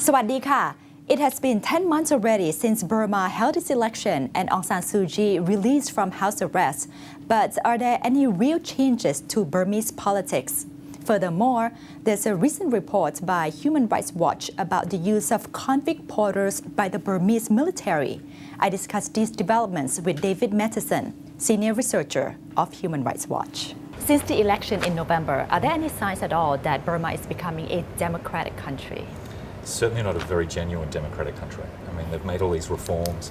สวัสดีค่ะ It has been 10 months already since Burma held its election and Aung San Suu Kyi released from house arrest. But are there any real changes to Burmese politics? Furthermore, there's a recent report by Human Rights Watch about the use of convict porters by the Burmese military. I discussed these developments with David Matheson, senior researcher of Human Rights Watch. Since the election in November, are there any signs at all that Burma is becoming a democratic country? Certainly not a very genuine democratic country. I mean, they've made all these reforms.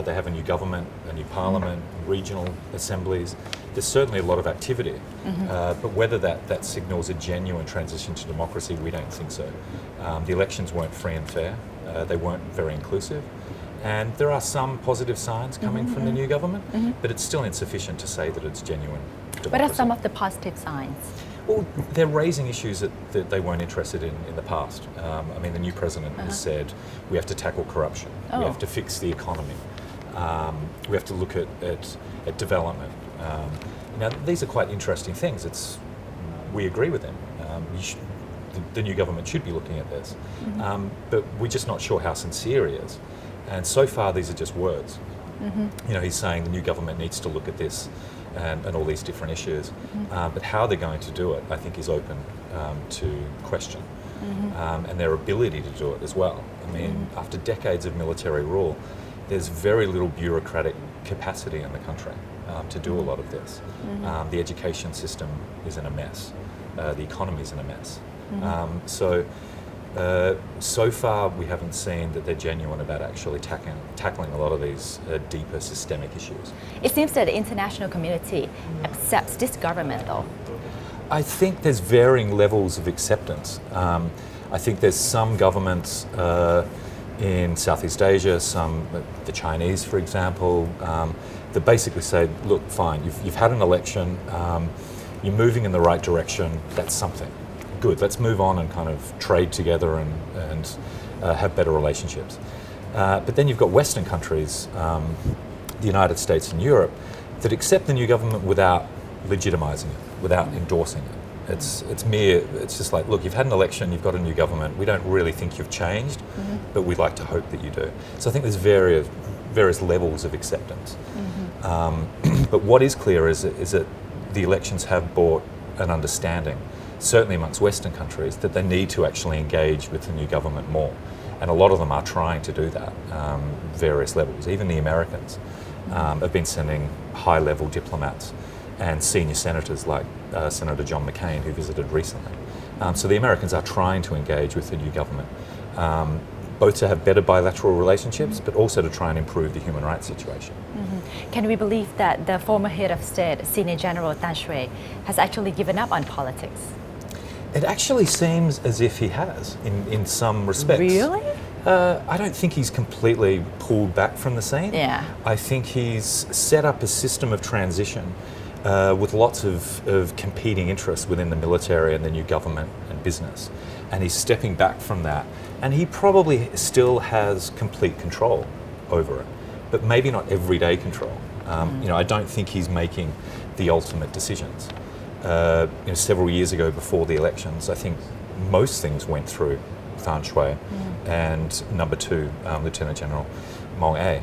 They have a new government, a new parliament, regional assemblies. There's certainly a lot of activity. But whether that signals a genuine transition to democracy, we don't think so. The elections weren't free and fair. They weren't very inclusive. And there are some positive signs coming from the new government, but it's still insufficient to say that it's genuine democracy. What are some of the positive signs? Well, they're raising issues that they weren't interested in the past. I mean, the new president has said we have to tackle corruption, we have to fix the economy, we have to look at development. Now, these are quite interesting things. We agree with them. The new government should be looking at this, but we're just not sure how sincere he is. And so far, these are just words. You know, he's saying the new government needs to look at this and all these different issues. But how they're going to do it, I think, is open to question. And their ability to do it as well. I mean, after decades of military rule, there's very little bureaucratic capacity in the country to do a lot of this. The education system is in a mess. The economy is in a mess. So far, we haven't seen that they're genuine about actually tackling a lot of these deeper systemic issues. It seems that the international community accepts this government, though. I think there's varying levels of acceptance. I think there's some governments in Southeast Asia, the Chinese, for example, that basically say, look, fine, you've had an election, you're moving in the right direction, that's something. Good, let's move on and kind of trade together and have better relationships. But then you've got Western countries, the United States and Europe, that accept the new government without legitimizing it, without endorsing it. It's just like, look, you've had an election, you've got a new government, we don't really think you've changed, but we'd like to hope that you do. So I think there's various levels of acceptance. But what is clear is that the elections have brought an understanding, certainly amongst Western countries, that they need to actually engage with the new government more. And a lot of them are trying to do that, various levels. Even the Americans have been sending high-level diplomats and senior senators like Senator John McCain, who visited recently. So the Americans are trying to engage with the new government, both to have better bilateral relationships, but also to try and improve the human rights situation. Can we believe that the former head of state, Senior General Tan Shui, has actually given up on politics? It actually seems as if he has, in some respects. Really? I don't think he's completely pulled back from the scene. Yeah. I think he's set up a system of transition with lots of competing interests within the military and the new government and business. And he's stepping back from that. And he probably still has complete control over it, but maybe not everyday control. You know, I don't think he's making the ultimate decisions. You know, several years ago before the elections, I think most things went through Tan Shui and number 2, Lieutenant General Mong A.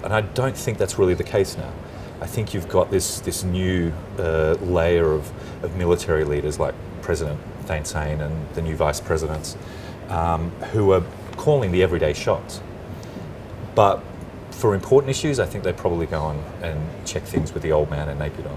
And I don't think that's really the case now. I think you've got this new layer of military leaders like President Thein Sein and the new vice presidents who are calling the everyday shots. But for important issues, I think they probably go on and check things with the old man and Naypyidaw.